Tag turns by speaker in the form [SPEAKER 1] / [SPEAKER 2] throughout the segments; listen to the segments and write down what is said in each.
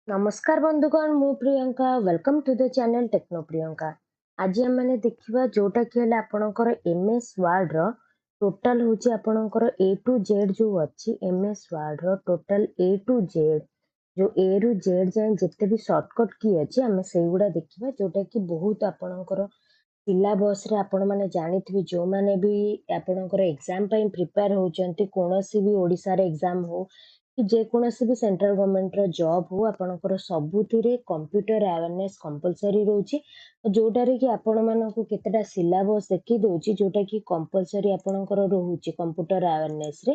[SPEAKER 1] नमस्कार बंधुगण मु Priyanka welcome to the channel techno Priyanka. आज आम मैंने देखा जोटा कि आपणकर एमएस वर्ड रो टोटल होची आपणकर ए टू जेड जो अच्छी एमएस वर्ड रो टोटल ए टू जेड जो ए रु जेड जाए जिते भी शॉर्टकट की अच्छी आम से गुड़ा देखा जोटा कि बहुत आपणकर सिलेबस रे आपण माने जानिथिबे जो माने भी आपणकर एग्जाम पई प्रिपेयर होचंती कोनोसी भी ओडिसा रे एग्जाम हो कि जे कोनोसी भी सेंट्रल गवर्नमेंट रो जॉब हो आपणकर सबुथिरे कंप्यूटर अवेयरनेस कंपलसरी रहउची जोटा रे कि आपण मानको केतेटा सिलेबस देखि दोची जोटा कि कंपलसरी आपणकर रहउची कंप्यूटर अवेयरनेस रे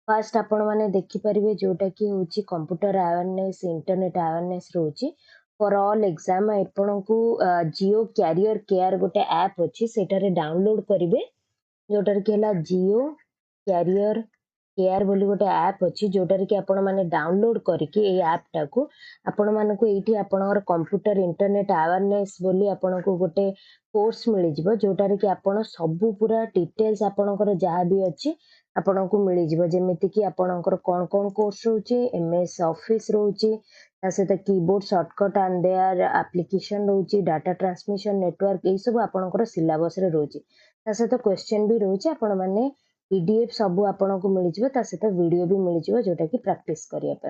[SPEAKER 1] फर्स्ट आपण माने देखि परिबे जोटा कि होची कंप्यूटर अवेयरनेस इंटरनेट अवेयरनेस रहउची फॉर ऑल एग्जाम आपको जियो कैरियर केयर गोटे ऐप अच्छी सेटारे डाउनलोड करेंगे जोटार कि हला जियो कैरियर केयर बोली गोटे ऐप अच्छी जोटार कि आपण माने डाउनलोड करके ए ऐप टाको आपण मानको एठी आपणकर कंप्यूटर इंटरनेट अवेयरनेस बोली आपनको गोटे कोर्स मिल जिवो जोटार कि आपण सब पूरा डिटेल्स आपणकर जहाँ भी अच्छी आपनको मिल जिवो जेमिति कि आपणकर कोन कोन कोर्स रहउची एमएस ऑफिस रहउची ता सहित keyboard shortcut and their application रहउची डाटा ट्रांसमिशन नेटवर्क ए सब आपणकर सिलेबस रे रहउची ता सहित क्वेश्चन भी रहउची आपण माने पीडीएफ सब आपनको मिल जिवो ता सहित वीडियो भी मिल जिवो जोटा कि प्रैक्टिस करिया पे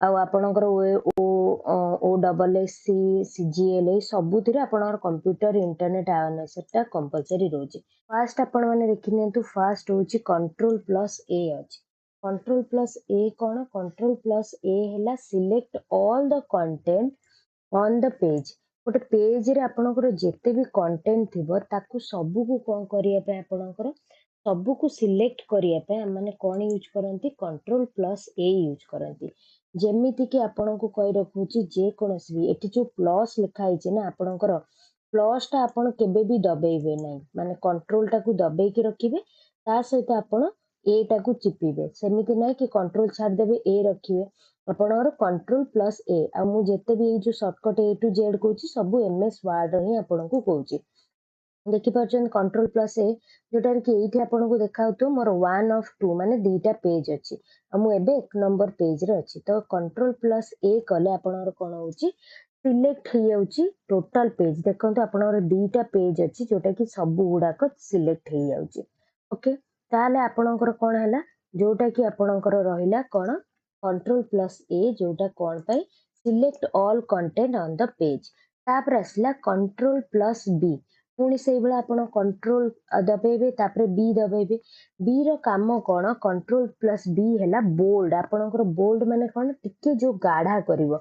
[SPEAKER 1] आ आपणकर ओ डबल एस सी सीजीएल ए सबुथिरे आपणकर कंप्यूटर इंटरनेट अवेयरनेस ता कंपलसरी रहउची फर्स्ट आपण माने देखिनियंतु फर्स्ट होची कंट्रोल प्लस ए अछि कंट्रोल प्लस ए कौन कंट्रोल प्लस ए है select all the content on the page गोटे पेज रे आपणकर जेते भी कंटेंट थिबो ताकू सबु को कोन करिया पे आपणकर सबु को सिलेक्ट करिया पे माने कोन यूज करंती कंट्रोल प्लस ए यूज करंती जेमिति कि आपणको कहि रखुची जे कोनसी भी एठी जो प्लस लिखा हिचे ना आपणकर प्लस ता आपण केबे भी दबेइबे नै माने कंट्रोल टाकू दबेइ के रखिबे ता सहित आपण ए टाकू चिपिबे सेमिति नै कि कंट्रोल छाड़ देबे ए रखिबे आपणकर कंट्रोल प्लस ए आ मु जेते भी जो शॉर्टकट ए टू जेड कहूची सब एमएस वर्ड ही आपणको कहूची देखि परछन कंट्रोल प्लस ए जोटार कि एठी आपणको देखाउतो मोर 1 ऑफ 2 माने दुईटा पेज अछि आ मु एबे एक नंबर पेज रे अछि तो कंट्रोल प्लस ए कले आपणकर कोन होची सिलेक्ट हो जाउची टोटल पेज देखंतु आपणकर दुईटा पेज अछि जोटा कि सब गुडाक सिलेक्ट हो जाउची ओके ताले आपणकर कोन हैला जोटा कि आपणकर रहिला कोन कंट्रोल प्लस ए जोटा कोन पई select all content on the page तापर असला कंट्रोल प्लस बी पुणी से बेला आपण कंट्रोल दबेबे तापर बी दबेबे बी रो काम कोन कंट्रोल प्लस बी हैला बोल्ड आपणकर बोल्ड माने कोन टिके जो गाढ़ा करिवो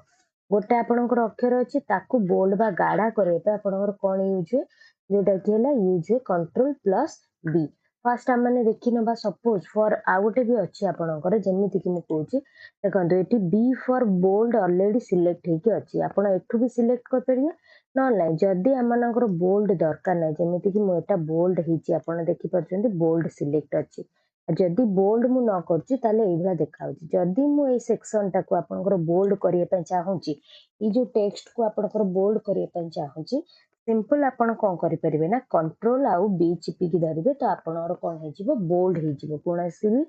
[SPEAKER 1] गोटे आपणकर अक्षर अछि ताकू बोल्ड बा गाढ़ा करे पे आपणकर कोन यूज हुए जोटा कि हैला यूज हुए कंट्रोल प्लस बी फर्स्ट हम माने देखि नबा सपोज फॉर आ गोटे भी अछि आपणकर जेमिति कि मु कहूची देखंतु एठी B for bold already select हेकी अछि आपण एठू भी सिलेक्ट कर परिबे न नै जदी हमनकर बोल्ड दरकार नै जेमिति कि मु एटा बोल्ड हिची आपण देखि परछन्ती बोल्ड सिलेक्ट अछि जदी बोल्ड मु न करची ताले एभला देखाउची जदी मु ए सेक्शन टाको आपनकर बोल्ड करिए पय चाहूची ई जो टेक्स्ट को आपनकर बोल्ड करिए पय चाहूची सिंपल आपण कोन करि परिबे ना कंट्रोल आउ बी चिपी की धरिबे तो आपनकर कोन हे जिवो बोल्ड हे जिवो कोनसी भी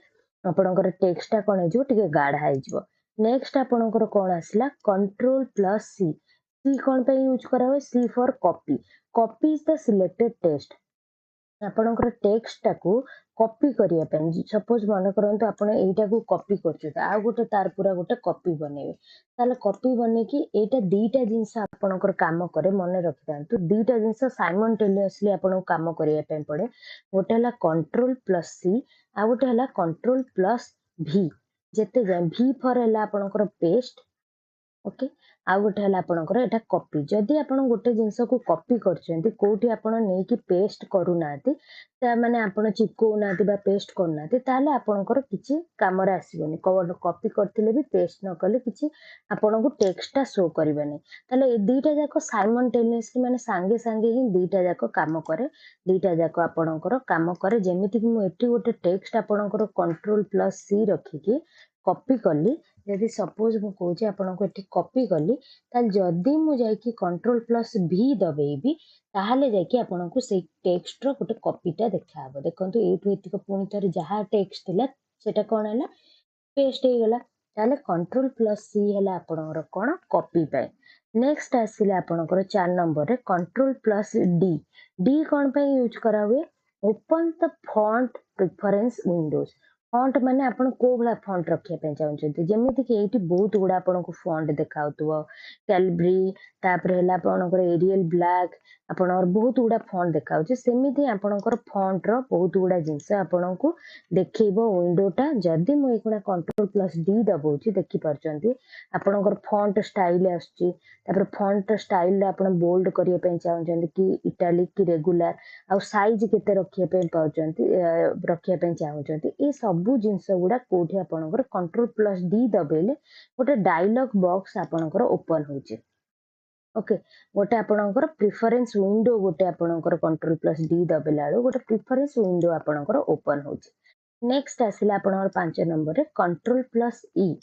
[SPEAKER 1] आपनकर टेक्स्ट टा कोन हे जिवो टिके गाढ़ा हे जिवो नेक्स्ट आपनकर कोन आसला कंट्रोल प्लस सी सी कोन पे यूज करा हुए C for copy copy is the selected text आपनकर टेक्स्ट टाको कॉपी करिया पे सपोज मन करंतु आपण एटा को कॉपी करछत आ गोटे तार पूरा गोटे कॉपी बनेबे ताले कॉपी बने कि एटा दीटा जिंस आपनकर काम करे मने रखितांतु दीटा जिंस साइमल्टेनियसली आपण काम करिया पे पड़े गोटे हला कंट्रोल प्लस सी आ गोटे हला कंट्रोल प्लस भी जेते जाय भी फॉर हला आपनकर पेस्ट ओके आ गोटे हला आपनकर एटा कॉपी जदी आपण गोटे जिंस को कॉपी करछंती कोठी आपण नै कि पेस्ट करू नाती ता माने आपण चिपको नाती बा पेस्ट करू नाती ताले आपनकर किछि काम रे आसीबनी कॉपी करथिले भी पेस्ट न कले किछि आपण को टेक्स्ट ता शो करबेनी ताले ए दीटा जाको साइमल्टेनियसली माने संगे संगे ही दीटा जाको काम करे दीटा जाको आपनकर काम करे जेमिति कि मु एठी गोटे टेक्स्ट आपनकर कंट्रोल प्लस सी रखी कि कॉपी करली यदि सपोज मु कहूची आपनको एठी कॉपी करली ताल जदी मु जाई कि कंट्रोल प्लस भी दबेबी ताहाले जाई कि आपनको से टेक्स्ट रो गोटे कॉपीटा देखाबो देखंतु एठु एतिक पुणी थरे जहा टेक्स्ट थिला सेटा कोन हैला पेस्ट हे गला ताले कंट्रोल प्लस सी है आपणकर कौन कॉपी पाए। नेक्स्ट आसिले आपणकर 4 नंबर रे कंट्रोल प्लस डी। डी कौन पे यूज करा हुए? Open the font preference Windows. Font माने आपण को भला फॉन्ट रखिया पे चाहउछंती, जेमिति कि एठी बहुत गुडा आपनको फॉन्ट देखाउतबो, कैलब्री तापर हला आपणकर एरियल ब्लैक आपणकर बहुत गुडा फॉन्ट देखाउछ। सेमिति आपणकर फॉन्ट रो बहुत गुडा जिंस आपनको देखैबो विंडोटा। जदि मु एकुना कंट्रोल प्लस डी दबौछि देखि परचंती आपणकर फॉन्ट स्टाइल आछी। तापर फॉन्ट स्टाइल आपण बोल्ड करिया पे चाहउछंती कि इटालिक कि रेगुलर आ साइज केते रखिया पे पाउछंती रखिया पे चाहउछंती। ए सबु जिंस गुडा कोठी आपणकर कंट्रोल प्लस डी दबेले गोटे डायलॉग बॉक्स आपणकर ओपन होछि। ओके, गोटे आपणकर प्रेफरेंस विंडो गोटे आपणकर कंट्रोल प्लस डी दबेला गोटे प्रेफरेंस विंडो आपणकर ओपन होछि। नेक्स्ट आसिला आपणकर 5 नंबर रे control plus E.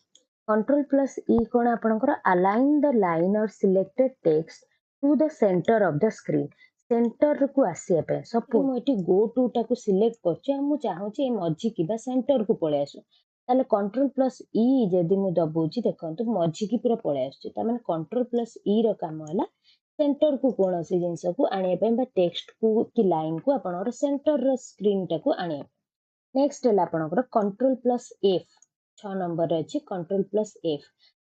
[SPEAKER 1] Control plus E कोन आपणकर अलाइन द लाइन और selected text to the center of the screen. Center को आसिया पे सपोज मु एठी गो टू टाको सिलेक्ट करछि आ मु चाहूछि ए मझी की बा सेंटर को पळे आसु। ताले कंट्रोल प्लस ई जदि मु दबौछि देखंतु मझी की पूरा पळे आसु। ता माने कंट्रोल प्लस ई रो काम हला सेंटर को कोनोसी जिंस को आनिया पे बा टेक्स्ट को की लाइन को आपनर सेंटर रो स्क्रीन टाको आनिया। नेक्स्ट है आपनकर कंट्रोल प्लस एफ। 6 नंबर रे अछि control plus F.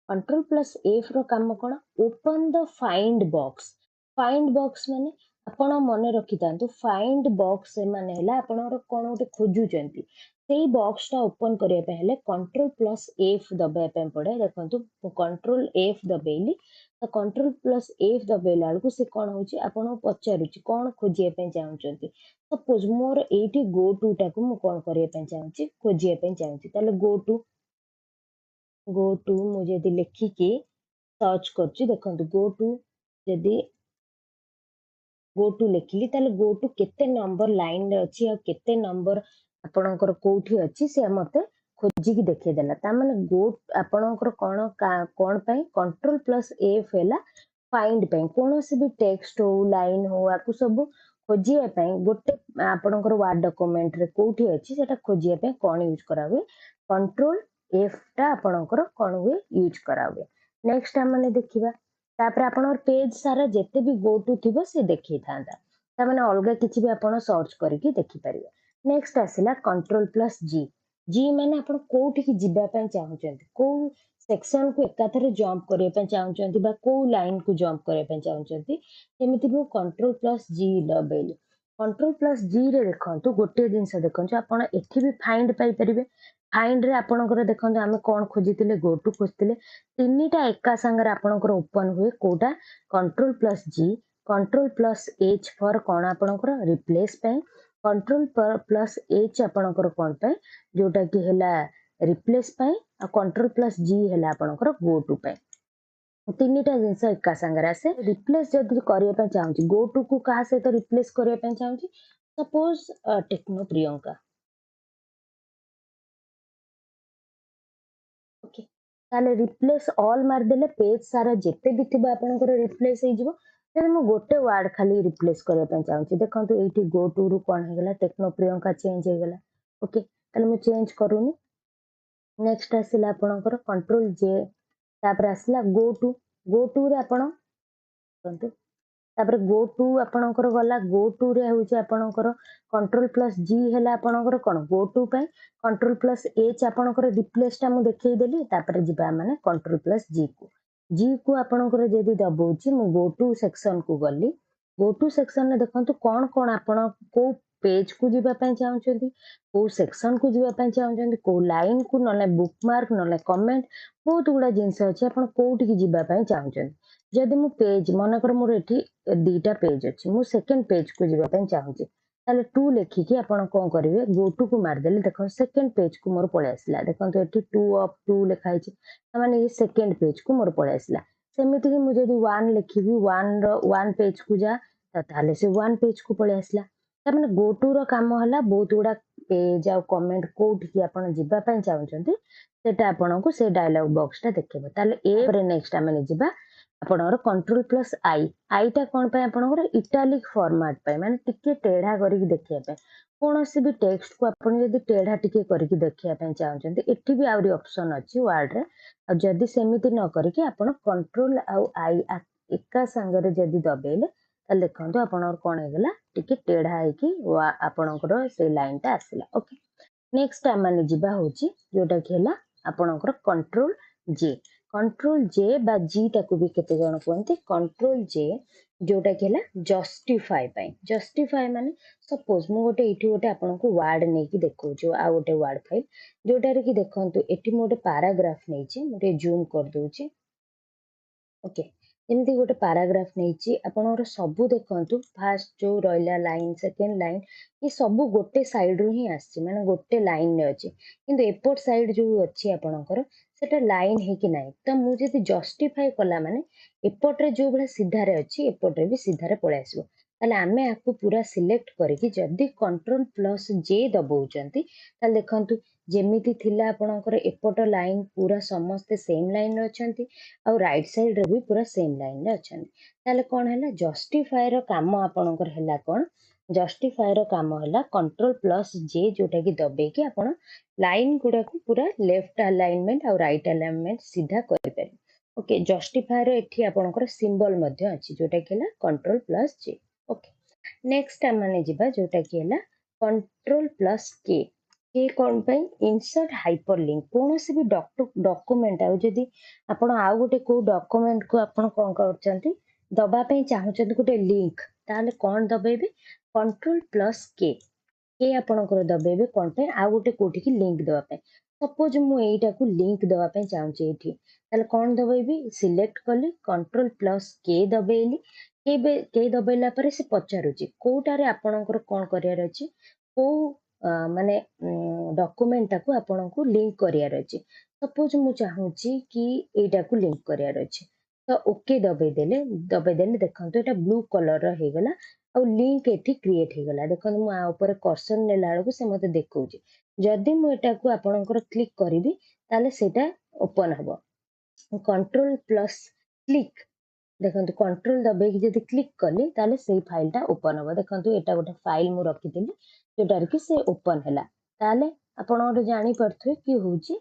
[SPEAKER 1] Control plus F रो काम कोन? Open the find box. Find box माने आपण मने रखि तांतु फाइंड बॉक्स माने हला आपनर कोन उते खोजुचंती सेही बॉक्स टा ओपन करिया पे हेले कंट्रोल प्लस एफ दबाया पे पड़े। देखंतु कंट्रोल एफ दबेली तो कंट्रोल प्लस एफ दबेला बेलू से कोन होची आपण पचारुची कोन खोजिया पे चाहउचंती। सपोज मोर एटी गो टू टाको मु कोन करिया पे चाहउची खोजिया पे चाहउची ताले गो टू मु जदी लिखि के सर्च करची देखंतु गो टू लिखली ताले गो टू केते नंबर लाइन रे अछि आ केते नंबर आपणकर कोठी अछि से मते खोजी की देखै देला। ता माने गो आपणकर कोन पई कंट्रोल प्लस एफ हैला फाइंड पई कोनोसी भी टेक्स्ट हो लाइन हो आकु सब खोजिया पई गोटे आपणकर वर्ड डॉक्यूमेंट रे कोठी अछि सेटा खोजिया पई कोन यूज करा हुए कंट्रोल एफ टा आपणकर कोन हुए यूज करा हुए। नेक्स्ट हमने देखिबा तापर आपनर पेज सारा जेते भी गो टू थिबो से देखि थांदा ता माने अलगा किछि भी आपण सर्च करके देखि परिबे। नेक्स्ट आसिला कंट्रोल प्लस जी। जी माने आपण कोठी की जिबा पे चाहउचंती को सेक्शन को एकाथरे जंप करिया पे चाहउचंती बा को लाइन को जंप करिया पे चाहउचंती एमिति भी कंट्रोल प्लस जी दबेली। कंट्रोल प्लस जी रे देखंतु गोटे जिंस देखंतु आपण एठी भी फाइंड पाई परिबे। फाइंड रे आपणकर देखंतु आमे कोन खोजितिले गो टू खोजितिले तीनटा एका संगे आपणकर ओपन हुए कोटा control plus G control plus H for कोन आपणकर रिप्लेस पे कंट्रोल प्लस एच आपणकर कोन पे जोटा कि हैला रिप्लेस पे आ कंट्रोल प्लस जी हैला आपणकर गो टू पे तीनटा जिंस एका संगे आसे। रिप्लेस जदि करिया पे चाहूची गो टू को कहा से तो रिप्लेस करिया पे चाहूची सपोज टेक्नो प्रियंका। ओके, ताले रिप्लेस ऑल मार देले पेज सारा जेते भी थिबा आपनकर रिप्लेस हे जिवो। जदि मु गोटे वर्ड खाली रिप्लेस करिया पे चाहूची देखंतु एठी गो टू रु कोन हे गेला टेक्नो प्रियंका चेंज हे गेला। ओके, ताले मु चेंज करूनी। नेक्स्ट आसिला आपनकर कंट्रोल जे तापर आसिला गो टू रे आपण देखंतु तापर गो टू आपणकर गला गो टू रे होची आपणकर कंट्रोल प्लस जी हैला आपणकर कोन गो टू पे कंट्रोल प्लस एच आपणकर रिप्लेस टा मु देखै देली तापर जिबा माने कंट्रोल प्लस जी को आपणकर जदी दबौची मु गो टू सेक्शन को गली। गो टू सेक्शन ने देखंतु कोन कोन आपण को पेज को जिबा पे चाहउचंती को सेक्शन को जिबा पे चाहउचंती को लाइन को नले बुकमार्क नले कमेंट बहुत गुडा जिंस अछि आपण कोठी की जिबा पे चाहउचंती। जदि मु पेज मनकर मोर एठी दीटा पेज अछि मु सेकंड पेज को जिबा पे चाहूची ताले 2 लेखि कि आपण कोन करिवे गो टू को मार देले देखो सेकंड पेज को मोर पळे आसिला देखंतु एठी 2 ऑफ 2 लेखा हिची माने ये सेकंड पेज को मोर पळे आसिला। सेमिति कि मु जदि 1 लेखिबी 1 रो 1 पेज को जा ताले से 1 पेज को पळे आसिला। ता माने गो टू रो काम हला बहुत गुडा पेज आ कमेंट कोठी कि आपण जिबा पे चाहउचंती सेटा आपण को से डायलॉग बॉक्स टा देखेबो। ताले ए रे नेक्स्ट आमे जिबा ଆପଣଙ୍କର कंट्रोल प्लस आई आईटा कौन पे आपनकर इटालिक फॉर्मेट पे माने टिके टेढ़ा करिक देखिया पे कोनोसी भी टेक्स्ट को आपण जदी टेढ़ा टिके करिक देखिया पे चाहउचंती एठी भी आउरी ऑप्शन अछि वर्ड रे आ जदी सेमिति न करिक आपण कंट्रोल आउ आई एका संगरे जदी दबेले त देखंतु आपनर कोन हेगला टिके टेढ़ा है कि आपनकर से लाइनटा आसिला ओके नेक्स्ट आमाने जिबा होची जोटा कि हला आपनकर कंट्रोल जे बा जी ताकू भी केते जण कहते कंट्रोल जे जोटा कि हला जस्टिफाई माने सपोज मु गोटे इठी गोटे आपनको वर्ड नै कि देखौछु आ गोटे वर्ड फाइल जोटा रे कि देखंतु एठी मु गोटे पैराग्राफ नै छि मु जूम कर दोछि ओके एमती गोटे पैराग्राफ नहीं आपनकर सबू देखंतु फास्ट जो रहिला लाइन सेकेंड लाइन ये सबू गोटे साइड रू ही आछि माने गोटे लाइन रे अछि किंतु एपोर्ट साइड जो अछि आपनकर सेटा लाइन है कि नाही त मु जदी जस्टिफाई कला माने एपोर्ट रे जो बळे सीधा रे अछि एपोर्ट रे भी सीधा रे पळे आसीबो ताले आमे आकु पूरा सिलेक्ट करिकि जदी कंट्रोल प्लस जे दबौचंती ताले देखंतु जेमिति थिला आपनकर एपोर्ट लाइन पूरा समस्त सेम लाइन रे अछंती आ राइट साइड रे भी पूरा सेम लाइन रे अछंती ताले कोन हैला जस्टिफाई रो काम आपनकर हैला कोन जस्टिफाई रो काम हैला कंट्रोल प्लस जे जोटा कि दबे कि आपण लाइन गुडा को पूरा लेफ्ट अलाइनमेंट और राइट अलाइनमेंट सीधा करि पारे ओके जस्टिफाई रो एठी आपनकर सिंबल मध्ये अछि जोटा कि हैला कंट्रोल प्लस जे ओके नेक्स्ट माने जिबा जोटा कि हैला कंट्रोल प्लस के कौन पे इंसर्ट हाइपरलिंक कौन से भी डॉक्यूमेंट आउ जदी आपण आउ गोटे को डॉक्यूमेंट को आपण कोन करचंती दबा पे चाहउचंती गोटे लिंक ताले कोन दबेबे कंट्रोल प्लस के आपणकर दबेबे कोन पे आउ गोटे कोठी की लिंक दबा पे सपोज मु एटा को लिंक दबा पे चाहउची एठी ताले कोन दबेबी सिलेक्ट करली कंट्रोल प्लस के दबेली के दबेला परे से पचारुची कोटारे आपणकर कोन करियार अछि को माने डॉक्यूमेंट को आपन को लिंक करियार अछि सपोज मु चाहूची कि एटा को लिंक करियार अछि तो ओके दबे देले देखंतु एटा ब्लू कलर रो हे गला और लिंक एठी क्रिएट हे गला देखंतु मु आ ऊपर कर्सर नेला बेलू से मते देखौची जदी मु एटा को आपनकर क्लिक करबी ताले सेटा ओपन हबो कंट्रोल प्लस क्लिक देखंतु कंट्रोल दबे कि जदी क्लिक करली ताले सेही फाइल टा ओपन हबो देखंतु एटा गोटे फाइल मु रखिथिली जोटार कि से ओपन हैला ताले आपण गोटे जानि परथुए कि होची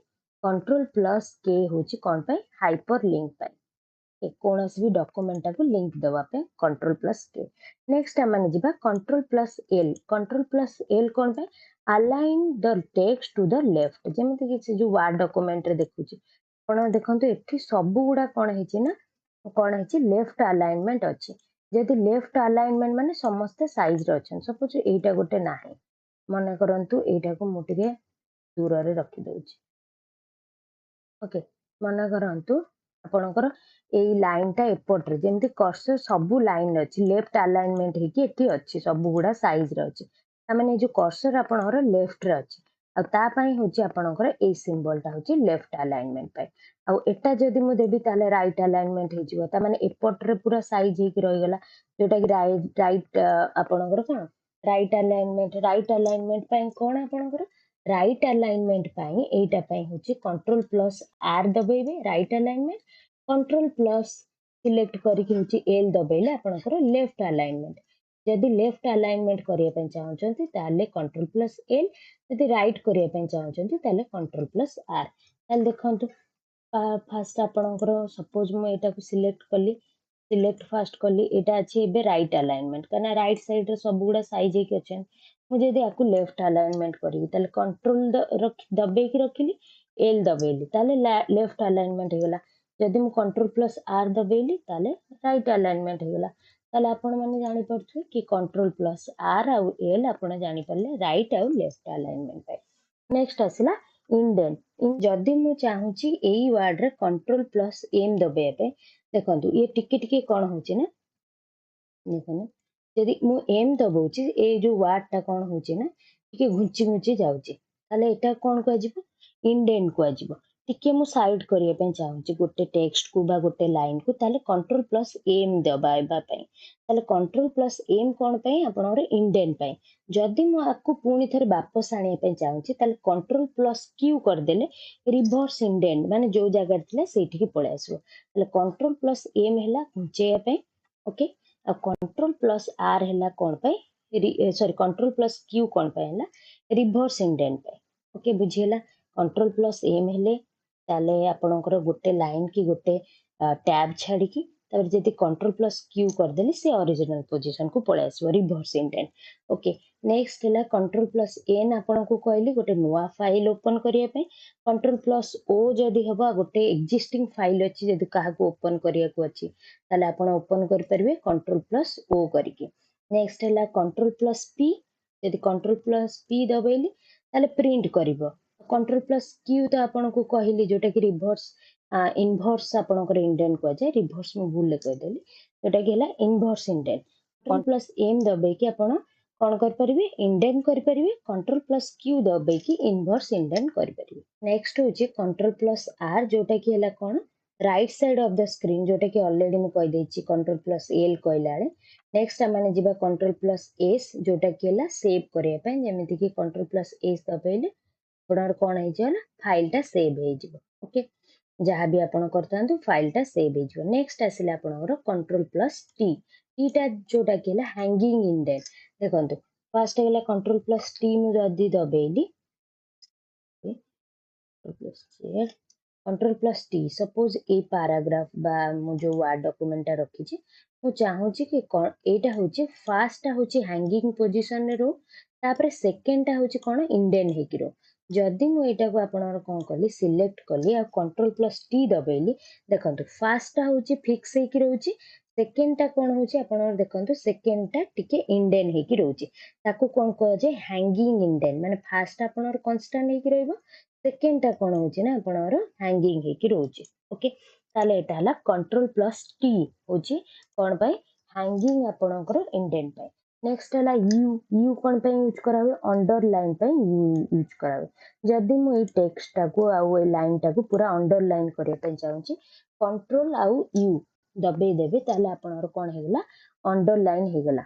[SPEAKER 1] कंट्रोल प्लस के होची कोन पे हाइपर लिंक पे कोनोसी भी डॉक्यूमेंट को लिंक दवा पे कंट्रोल प्लस के नेक्स्ट माने जिबा कंट्रोल प्लस एल कोन पे align the text to the left जेमिति कि से जो वर्ड डॉक्यूमेंट रे देखुची आपण देखंतु एठी सब गुडा कोन हेची ना कोन हेची लेफ्ट अलाइनमेंट अछि जदि लेफ्ट अलाइनमेंट माने समस्त साइज रे अछन सपोज एटा गोटे नाही मन करंतु एटा को मु टिके दूर रे रखि दउची ओके मन करंतु आपणकर एई लाइन टा एपोर्ट रे जेमति कर्सर सबु लाइन अछि लेफ्ट अलाइनमेंट हे कि एठी अछि सबु गुडा साइज रे अछि त माने जो कर्सर आपणकर लेफ्ट रे अछि आ ता पई होची आपणकर एई सिंबल टा होची लेफ्ट अलाइनमेंट पई आ एटा जदी मु देबी ताले राइट अलाइनमेंट हे जिवो त माने एपोर्ट रे पूरा साइज हे कि रहि गला जोटा कि राइट आपणकर कोन राइट अलाइनमेंट पई कोन आपणकर राइट अलाइनमेंट पई एटा पई होची कंट्रोल प्लस आर दबेबे right alignment control plus select करके होची एल दबेले आपनकर लेफ्ट अलाइनमेंट जदि लेफ्ट अलाइनमेंट करिया पे चाहउचंती ताले कंट्रोल प्लस एल जदि राइट करिया पे चाहउचंती ताले कंट्रोल प्लस आर ताले देखंतु फास्ट आपनकर सपोज मु एटा को सिलेक्ट फास्ट कली एटा अछि एबे राइट अलाइनमेंट कना राइट साइड रे सब गुडा साइज हे कि अछन मु जदि आकु लेफ्ट अलाइनमेंट करबी ताले कंट्रोल दबे कि रखिली एल दबेली ताले लेफ्ट अलाइनमेंट हे गला जदि मु कंट्रोल प्लस आर दबेली ताले राइट अलाइनमेंट हे गला ताले आपण माने जानि परथु कि कंट्रोल प्लस आर आ एल आपण जानि परले राइट आ लेफ्ट अलाइनमेंट पे नेक्स्ट आसिला इंडेंट जदि मु चाहूची एई वर्ड रे कंट्रोल प्लस एम दबे पे देखंतु ये टिके कोन होची ना देखो जदि मु एम दबौची ए जो वर्ड टा कोन होची ना टिके घुंची जाउची ताले एटा कोन को आजिबो इंडेंट को आजिबो टिके मु साइड करिया पे चाहूची गोटे टेक्स्ट को बा गोटे लाइन को ताले कंट्रोल प्लस एम दबाइबा पई ताले कंट्रोल प्लस एम कोन पई आपनर इंडेंट पई जदि मु आकु पुनी थरे वापस आनिया पे चाहूची ताले कंट्रोल प्लस क्यू कर देले रिवर्स इंडेंट माने जो जगह थिले सेठी की पळे आसबो ताले कंट्रोल प्लस एम हैला घुंचेया पे ओके आ कंट्रोल प्लस आर हैला कोन पई सॉरी कंट्रोल प्लस क्यू कोन पई हैला रिवर्स इंडेंट पे ओके बुझियला कंट्रोल प्लस एम हेले ताले आपणकर गोटे लाइन की गोटे टैब छाड़ी की जब कंट्रोल प्लस क्यू करदेले से ओरिजिनल पोजीशन को पळे आसबो रिवर्स इंडेंट ओके नेक्स्ट है कंट्रोल प्लस एन आपन को कहली गोटे नुआ फाइल ओपन करिया पे कंट्रोल प्लस ओ जदि हबा गोटे एग्जिस्टिंग फाइल अछि जदि काहा को ओपन करिया को अछि ताले आपन ओपन कर परबे कंट्रोल प्लस ओ करिके नेक्स्ट है कंट्रोल प्लस पी जदि कंट्रोल प्लस पी दबेली ताले प्रिंट करिवो कंट्रोल प्लस क्यू तो आपन को कहली जोटा कि रिवर्स इनवर्स आपनकर इंडेंट को जाय रिवर्स में भूल कहदेली जोटा कि हला inverse indent control plus M दबे कि आपन कोन कर परिबे इंडेंट कर परिबे कंट्रोल प्लस क्यू दबे कि इनवर्स इंडेंट कर परिबे नेक्स्ट होची कंट्रोल प्लस आर जोटा कि हला कोन right side of the screen जोटा कि ऑलरेडी मु कहि देछि कंट्रोल प्लस एल कहलाळे नेक्स्ट हमने जिबा कंट्रोल प्लस एस जोटा कि हला सेव करिया पे जेमिति कि कंट्रोल प्लस एस दबेले आपनर कोन हे जला फाइलटा सेव हे जिवो ओके जहाँ भी आपण करतांतु फाइलटा सेव हे जिवो नेक्स्ट आसिले आपनर कंट्रोल प्लस टी टीटा जोटा केला हैंगिंग इंडेंट देखंतु फर्स्ट हेला कंट्रोल प्लस टी मु जदी दबेली control plus T suppose a paragraph बा मु जो वर्ड डॉक्यूमेंट रखी छी मु चाहू छी कि एटा होची फर्स्ट टा होची हैंगिंग पोजीशन रो तापर सेकंड टा होची कोन इंडेंट हे किरो जदि मु एटा को आपनर कोन कली सिलेक्ट कली आ कंट्रोल प्लस टी दबेली देखंतु फर्स्ट टा होची फिक्स हे कि रहउची सेकंड टा कोन होची आपनर देखंतु सेकंड टा टिके इंडेंट हे कि रहउची ताको कोन कह जे हैंगिंग इंडेंट माने फर्स्ट आपनर कांस्टेंट हे कि रहइबो सेकंड टा कोन होची ना आपनर हैंगिंग हे कि रहउची ओके ताले एटा हला कंट्रोल प्लस टी होची कोन पई हैंगिंग आपनकर इंडेंट पई नेक्स्ट है यू कौन पे यूज करा हुए अंडरलाइन पे यू यूज करा हुए जदि मु ए टेक्स्ट टा को आउ ए लाइन टा को पूरा अंडरलाइन करिया पे चाहूची कंट्रोल आउ यू दबे देबे ताले आपनर कोन हेगला अंडरलाइन हेगला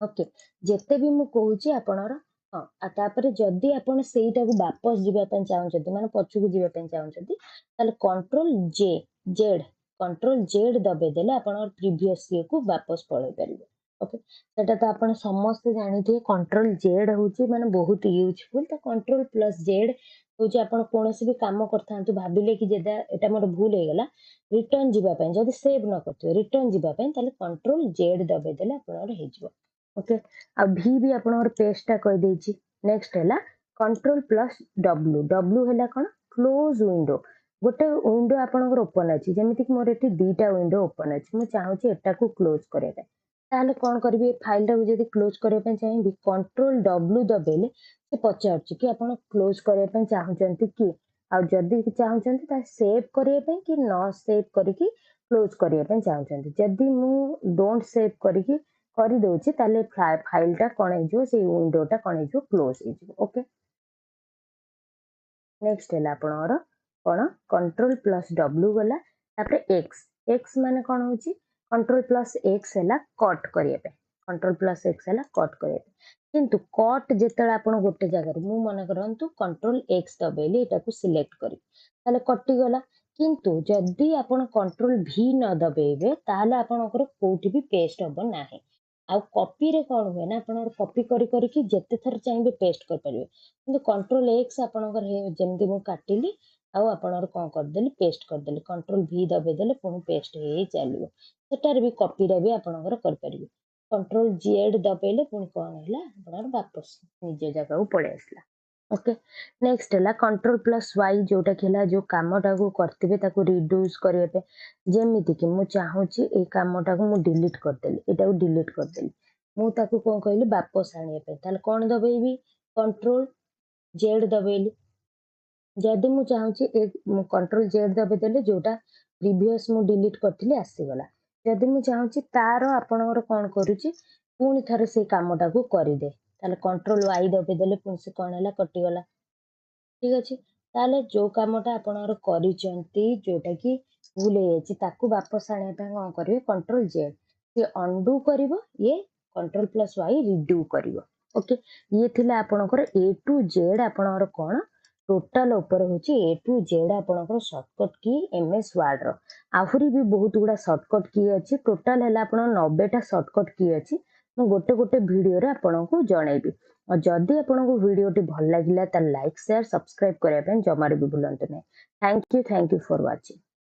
[SPEAKER 1] ओके जेते भी मु कहूची आपनर हां आ तापर जदि आपण सेईटा को वापस जिबा पे चाहूचती माने पछु को जिबा पे चाहूचती ताले कंट्रोल जेड दबे देले आपनर प्रीवियस ये को वापस पळे परिबे ओके सेटा तो आपण समस्त जानि थे कंट्रोल जेड होची माने बहुत यूजफुल तो कंट्रोल प्लस जेड होची आपण कोनोसी भी काम करथांतु भाबिले कि जेदा एटा मोर भूल हे गेला रिटर्न जिबा पे जदि सेव न करथो रिटर्न जिबा पे ताले कंट्रोल जेड दबे देले आपनर हे जिवो ओके आ भी आपनर पेस्ट टा कहि देछि नेक्स्ट हैला कंट्रोल प्लस डब्ल्यू डब्ल्यू हैला कोन क्लोज विंडो गोटे विंडो आपनकर ओपन अछि जेमिति कि मोर एठी दीटा विंडो ओपन अछि मु चाहूची एटा को क्लोज करे पे ताले कोन करबे फाइल टा जदी क्लोज करे पे चाहिबी कंट्रोल डब्ल्यू दबेले से पचारछि कि आपण क्लोज करे पे चाहूचंती कि आ जदी चाहूचंती ता सेव करे पे कि न सेव करिकि क्लोज करे पे चाहूचंती जदी मु डोंट सेव करिकि करि दोछि ताले फाइल टा कोन हे जो से विंडो टा कोन हे जो क्लोज हे जो ओके नेक्स्ट है आपनर कोन कंट्रोल प्लस डब्ल्यू गला तापर एक्स माने कोन होची कंट्रोल प्लस एक्स है कट करिया पे कंट्रोल प्लस एक्स है कट करिया पे किंतु कट जेतला आपण गोटे जगह मु मन करंतु कंट्रोल एक्स दबेली एटा को सिलेक्ट करी ताले कटि गला किंतु जदी आपण कंट्रोल भी न दबेबे ताले आपनकर कोठी भी पेस्ट हबो नाही आ कॉपी रे कोन होय ना आपण कॉपी करी करी कि जेते थर चाहिबे पेस्ट कर परिबे किंतु कंट्रोल एक्स आपनकर हे जेमति मु काटिली आ आपनर कोन कर देली पेस्ट कर देली कंट्रोल भी दबे देले पुनी पेस्ट हे चलिबो सेटार भी कॉपी रे भी आपनकर कर परिबे कंट्रोल जेड दबेले पुनी कोन हैला आपनर वापस निजे जगह को पळे आसला ओके नेक्स्ट है कंट्रोल प्लस वाई जोटा खेला जो कामटा को करथिबे ताको रिड्यूस करिया पे जेमिति कि मु चाहूची ए कामटा को मु डिलीट कर देली एटा को डिलीट कर देली मु ताको कोन कहली वापस आनिया पे ताले कोन दबेबी कंट्रोल जेड दबेली जदि मु चाहूची ए कंट्रोल जेड दबे देले जोटा प्रीवियस मु डिलीट करथिली आसी गला जदि मु चाहूची तारो आपनकर कोन करूची पुनी थरे से कामटा को करि दे ताले कंट्रोल वाई दबे देले पुनी से कोन हैला कटि गला ठीक अछि ताले जो कामटा आपणकर करिसेंती जोटा कि भूल हो जाइए ताकू वापस आने कौन करेंगे कंट्रोल जेड ये अंडू करिवो ये कंट्रोल प्लस वाई रिड्यू करिवो ओके ये थिला आपणकर ए टू जेड आपणकर कौन टोटाल ऊपर होची ए टू जेड आपणकर शॉर्टकट की एमएस वर्ड रो आहुरी भी बहुत गुड़ा शॉर्टकट की अच्छी टोटाल है आप 90टा शॉर्टकट की अच्छी ମୁଁ ଗୋଟେ ଗୋଟେ ଭିଡ଼ିଓରେ ଆପଣଙ୍କୁ ଜଣେଇବି ଆଉ ଯଦି ଆପଣଙ୍କୁ ଭିଡ଼ିଓଟି ଭଲ ଲାଗିଲା ତାହେଲେ ଲାଇକ୍ ସେୟାର ସବସ୍କ୍ରାଇବ କରିବା ପାଇଁ ଜମାରୁ ବି ଭୁଲନ୍ତୁ ନାହିଁ। Thank you for watching.